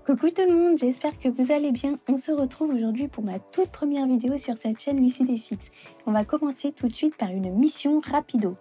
Coucou tout le monde, j'espère que vous allez bien. On se retrouve aujourd'hui pour ma toute première vidéo sur cette chaîne LucidFX. On va commencer tout de suite par une mission rapido.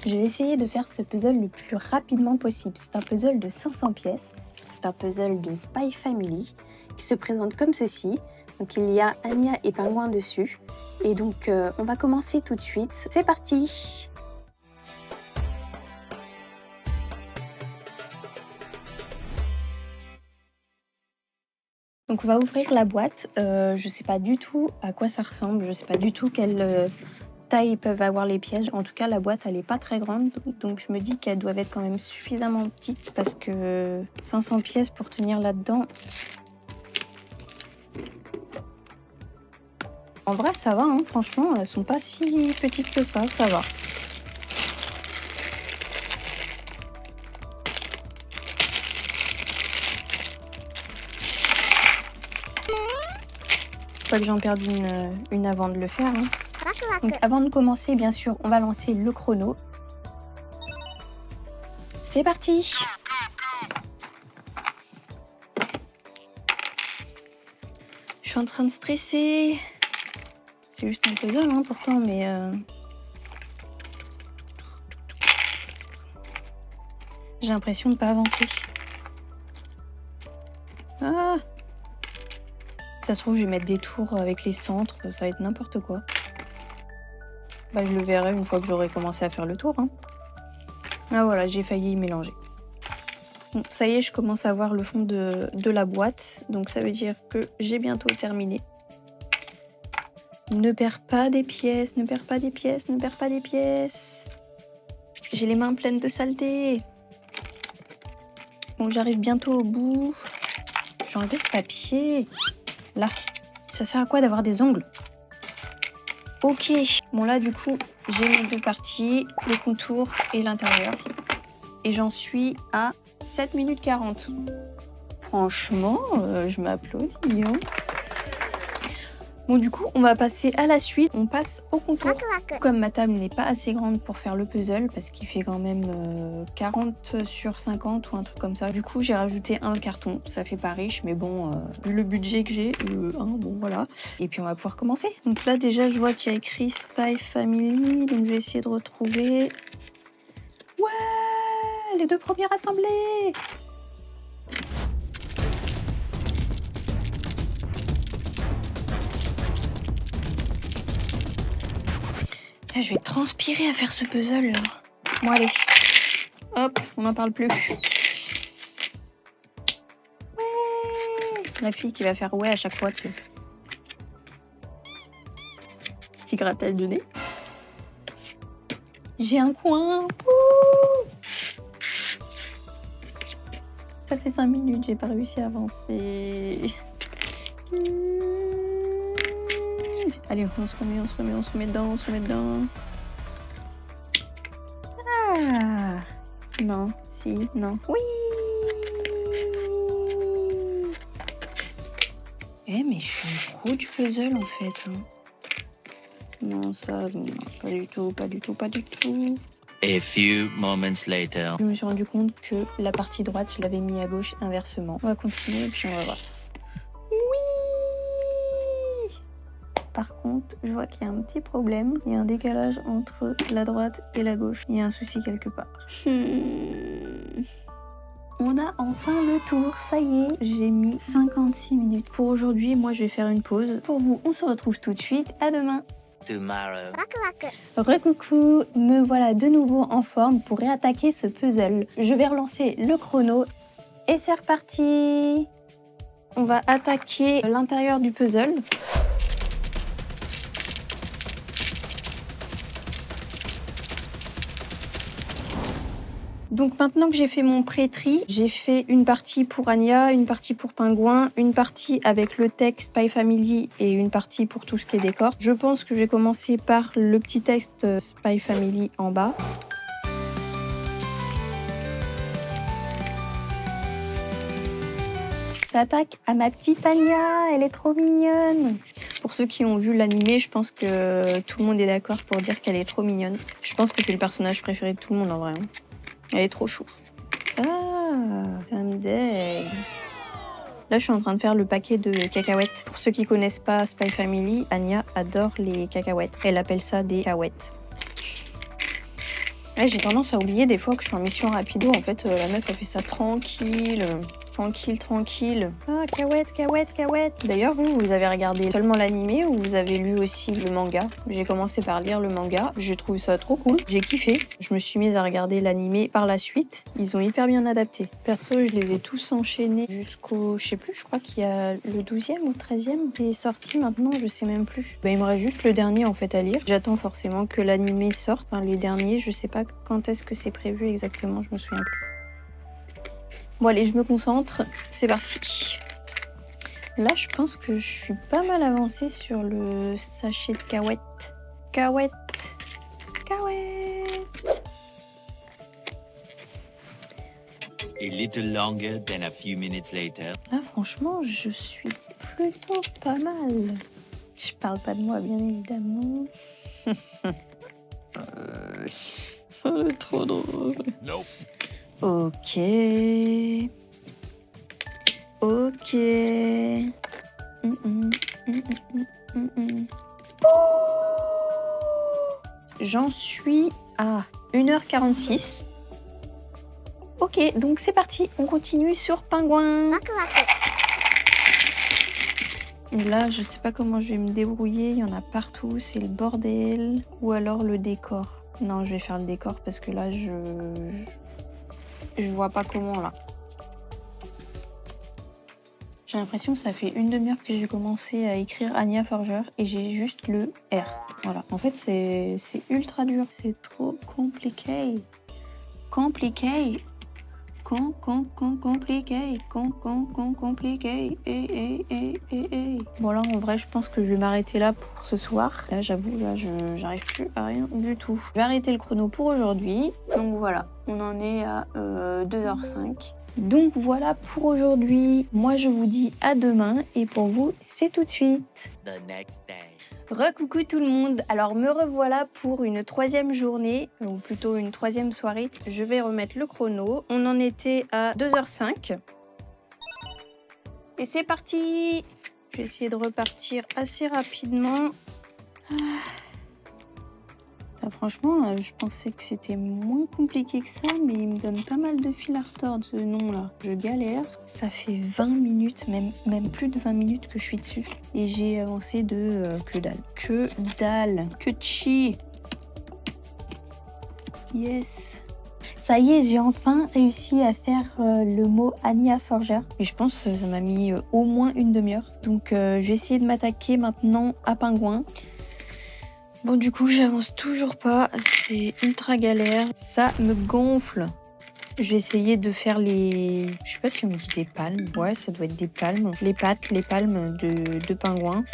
Je vais essayer de faire ce puzzle le plus rapidement possible. C'est un puzzle de 500 pièces. C'est un puzzle de Spy Family qui se présente comme ceci. Donc il y a Anya et Pingouin dessus. Et donc on va commencer tout de suite. C'est parti! Donc on va ouvrir la boîte, je sais pas du tout à quoi ça ressemble, je sais pas du tout quelle taille peuvent avoir les pièces. En tout cas la boîte elle est pas très grande, donc je me dis qu'elles doivent être quand même suffisamment petites parce que 500 pièces pour tenir là-dedans. En vrai ça va, hein, franchement elles sont pas si petites que ça va. Pas que j'en perde une avant de le faire. Hein. Donc avant de commencer, bien sûr, on va lancer le chrono. C'est parti! Je suis en train de stresser. C'est juste un puzzle, hein, pourtant, mais... J'ai l'impression de ne pas avancer. Ah! Ça se trouve, je vais mettre des tours avec les centres, ça va être n'importe quoi. Bah, je le verrai une fois que j'aurai commencé à faire le tour. Hein. Ah voilà, j'ai failli y mélanger. Bon, ça y est, je commence à voir le fond de la boîte, donc ça veut dire que j'ai bientôt terminé. Ne perds pas des pièces, ne perds pas des pièces, ne perds pas des pièces. J'ai les mains pleines de saleté. Bon, j'arrive bientôt au bout. Je vais enlever ce papier. Là, ça sert à quoi d'avoir des ongles? Ok, bon là du coup, j'ai mes deux parties, le contour et l'intérieur. Et j'en suis à 7 minutes 40. Franchement, je m'applaudis. Hein. Bon du coup, on va passer à la suite. On passe au contour. Comme ma table n'est pas assez grande pour faire le puzzle, parce qu'il fait quand même 40 sur 50 ou un truc comme ça. Du coup, j'ai rajouté un carton. Ça fait pas riche, mais bon, vu le budget que j'ai, bon voilà. Et puis on va pouvoir commencer. Donc là déjà, je vois qu'il y a écrit Spy Family, donc je vais essayer de retrouver... Ouais, les deux premiers rassemblés. Là, je vais transpirer à faire ce puzzle là. Bon allez, hop, on n'en parle plus. Ouais, la fille qui va faire ouais à chaque fois, tu sais. Petit grattage de nez. J'ai un coin. Ouh, ça fait 5 minutes, j'ai pas réussi à avancer. Allez, on se remet dedans. Ah! Non, si, non. Oui! Eh, mais je suis une pro du puzzle, en fait. Hein. Non, ça, non, pas du tout. A few moments later. Je me suis rendu compte que la partie droite, je l'avais mis à gauche inversement. On va continuer et puis on va voir. Oui! Par contre, je vois qu'il y a un petit problème. Il y a un décalage entre la droite et la gauche. Il y a un souci quelque part. On a enfin le tour, ça y est. J'ai mis 56 minutes pour aujourd'hui. Moi, je vais faire une pause. Pour vous, on se retrouve tout de suite. À demain. Tomorrow. Recoucou, me voilà de nouveau en forme pour réattaquer ce puzzle. Je vais relancer le chrono et c'est reparti. On va attaquer l'intérieur du puzzle. Donc maintenant que j'ai fait mon pré-tri, j'ai fait une partie pour Anya, une partie pour Pingouin, une partie avec le texte Spy Family et une partie pour tout ce qui est décor. Je pense que je vais commencer par le petit texte Spy Family en bas. S'attaque à ma petite Anya, elle est trop mignonne. Pour ceux qui ont vu l'animé, je pense que tout le monde est d'accord pour dire qu'elle est trop mignonne. Je pense que c'est le personnage préféré de tout le monde en vrai. Elle est trop chou. Ah, ça me dégue. Là, je suis en train de faire le paquet de cacahuètes. Pour ceux qui connaissent pas Spy Family, Anya adore les cacahuètes. Elle appelle ça des cacahuètes. Ouais, j'ai tendance à oublier des fois que je suis en mission rapido. En fait, la meuf, elle fait ça tranquille. Tranquille. Ah, cacahuète. D'ailleurs, vous avez regardé seulement l'animé ou vous avez lu aussi le manga? J'ai commencé par lire le manga. J'ai trouvé ça trop cool. J'ai kiffé. Je me suis mise à regarder l'animé par la suite. Ils ont hyper bien adapté. Perso, je les ai tous enchaînés jusqu'au... Je sais plus, je crois qu'il y a le 12e ou 13e qui est sorti maintenant, je sais même plus. Il me reste juste le dernier en fait à lire. J'attends forcément que l'animé sorte. Enfin, les derniers, je sais pas quand est-ce que c'est prévu exactement, je me souviens plus. Bon allez, je me concentre, c'est parti. Là, je pense que je suis pas mal avancée sur le sachet de cacahuètes. Cacahuètes. A little longer than a few minutes later. Là, franchement, je suis plutôt pas mal. Je parle pas de moi, bien évidemment. Trop drôle. Nope. Ok. J'en suis à 1h46. Ok, donc c'est parti. On continue sur Pingouin. Et là, je sais pas comment je vais me débrouiller. Il y en a partout. C'est le bordel. Ou alors le décor. Non, je vais faire le décor parce que là, je vois pas comment là. J'ai l'impression que ça fait une demi-heure que j'ai commencé à écrire Anya Forger et j'ai juste le R. Voilà. En fait, c'est ultra dur. C'est trop compliqué. Compliqué. Compliqué. Bon là, en vrai, je pense que je vais m'arrêter là pour ce soir. Là, j'avoue, là, j'arrive plus à rien du tout. Je vais arrêter le chrono pour aujourd'hui. Donc voilà, on en est à 2h05. Donc voilà pour aujourd'hui. Moi, je vous dis à demain et pour vous, c'est tout de suite. The next day. Recoucou tout le monde, alors me revoilà pour une troisième journée, ou plutôt une troisième soirée. Je vais remettre le chrono, on en était à 2h05. Et c'est parti! Je vais essayer de repartir assez rapidement. Ça, franchement, je pensais que c'était moins compliqué que ça, mais il me donne pas mal de fil à retordre ce nom-là. Je galère. Ça fait 20 minutes, même plus de 20 minutes que je suis dessus. Et j'ai avancé de que dalle. Que dalle. Que chi. Yes. Ça y est, j'ai enfin réussi à faire le mot Anya Forger. Et je pense que ça m'a mis au moins une demi-heure. Donc je vais essayer de m'attaquer maintenant à Pingouin. Bon, du coup, j'avance toujours pas. C'est ultra galère. Ça me gonfle. Je vais essayer de faire les... Je sais pas si on me dit des palmes. Ouais, ça doit être des palmes. Les pattes, les palmes de Pingouin.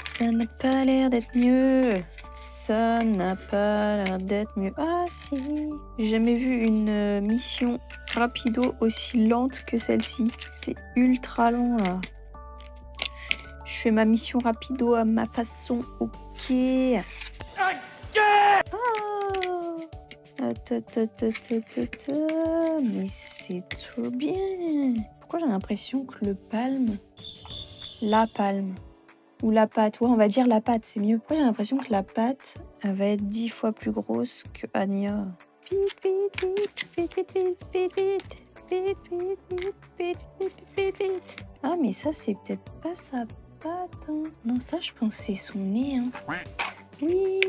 Ça n'a pas l'air d'être mieux. Ça n'a pas l'air d'être mieux. Ah si. J'ai jamais vu une mission rapido aussi lente que celle-ci. C'est ultra lent là. Je fais ma mission rapido à ma façon. Ok. Mais c'est trop bien. Pourquoi j'ai l'impression que le palme, la palme ou la pâte, ouais, on va dire la pâte, c'est mieux. Pourquoi j'ai l'impression que la pâte, elle va être 10 fois plus grosse que Anya. Ah mais ça c'est peut-être pas sa pâte. Hein. Non ça je pense c'est son nez. Hein. Oui,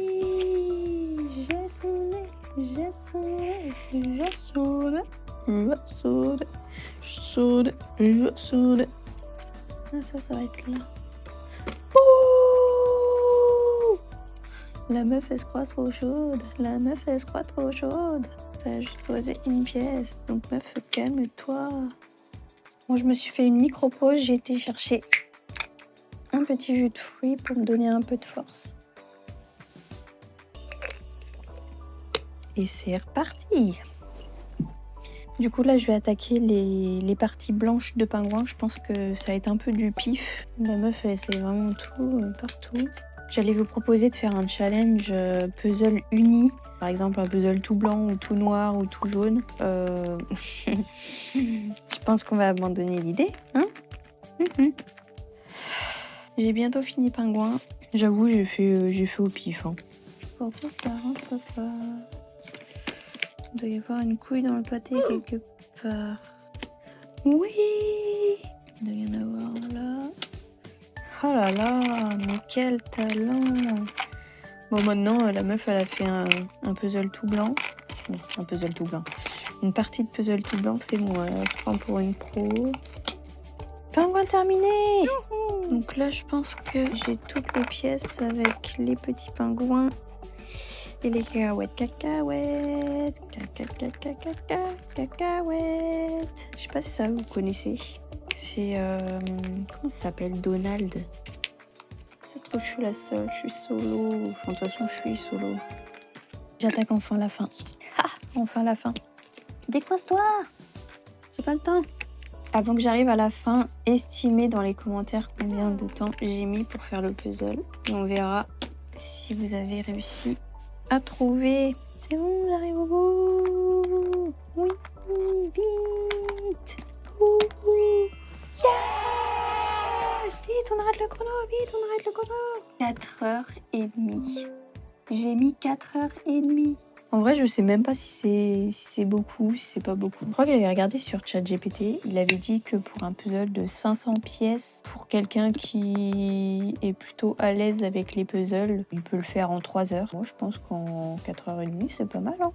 j'ai son nez. Je soude. Ah, ça va être là. Ouh, la meuf, elle se croit trop chaude. Ça a juste posé une pièce. Donc, meuf, calme-toi. Bon, je me suis fait une micro-pause. J'ai été chercher un petit jus de fruits pour me donner un peu de force. Et c'est reparti. Du coup là je vais attaquer les parties blanches de Pingouin. Je pense que ça va être un peu du pif. La meuf elle essaie vraiment tout, partout. J'allais vous proposer de faire un challenge puzzle uni. Par exemple un puzzle tout blanc ou tout noir ou tout jaune. Je pense qu'on va abandonner l'idée, hein. Mhm. J'ai bientôt fini pingouin. J'avoue, j'ai fait au pif. Hein. Pourquoi ça rentre pas? Il doit y avoir une couille dans le pâté quelque part. Oui! Il doit y en avoir là. Oh là là, mais quel talent! Bon, maintenant, la meuf, elle a fait un puzzle tout blanc. Non, un puzzle tout blanc. Une partie de puzzle tout blanc, c'est moi. Elle se prend pour une pro. Pingouin terminé! Donc là, je pense que j'ai toutes les pièces avec les petits pingouins et les cacahuètes. Cacahuètes! Cacahuètes! Je sais pas si ça vous connaissez. C'est... comment ça s'appelle? Donald. C'est trop, je suis la seule, je suis solo. Enfin, de toute façon, je suis solo. J'attaque enfin la fin. Ah, enfin la fin. Décoince-toi! J'ai pas le temps. Avant que j'arrive à la fin, estimez dans les commentaires combien de temps j'ai mis pour faire le puzzle. Et on verra si vous avez réussi à trouver. C'est bon, j'arrive au bout. Oui, vite. Ouh. Yes! Vite, on arrête le chrono, vite, on arrête le chrono. 4h30. J'ai mis 4h30. En vrai, je sais même pas si c'est beaucoup, si c'est pas beaucoup. Je crois que j'avais regardé sur ChatGPT. Il avait dit que pour un puzzle de 500 pièces, pour quelqu'un qui est plutôt à l'aise avec les puzzles, il peut le faire en 3 heures. Moi, je pense qu'en 4h30, c'est pas mal. Hein.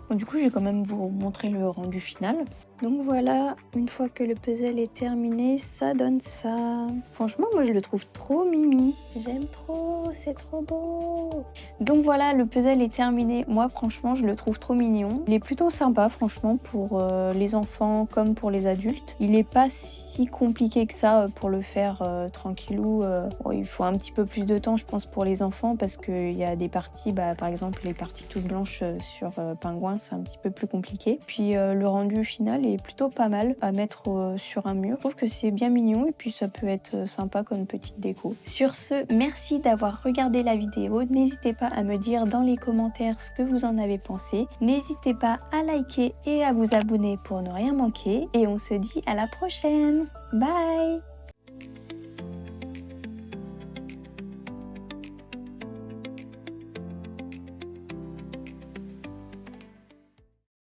Bon, du coup, je vais quand même vous montrer le rendu final. Donc voilà, une fois que le puzzle est terminé, ça donne ça. Franchement, moi, je le trouve trop mimi. J'aime trop, c'est trop beau. Donc voilà, le puzzle est terminé. Moi, franchement, je le trouve trop mignon. Il est plutôt sympa, franchement, pour les enfants comme pour les adultes. Il n'est pas si compliqué que ça pour le faire tranquillou. Bon, il faut un petit peu plus de temps, je pense, pour les enfants parce qu'il y a des parties, par exemple, les parties toutes blanches sur Pingouin, c'est un petit peu plus compliqué. Puis le rendu final est plutôt pas mal à mettre sur un mur. Je trouve que c'est bien mignon et puis ça peut être sympa comme petite déco. Sur ce, merci d'avoir regardé la vidéo. N'hésitez pas à me dire dans les commentaires ce que vous en avez pensé. N'hésitez pas à liker et à vous abonner pour ne rien manquer. Et on se dit à la prochaine. Bye!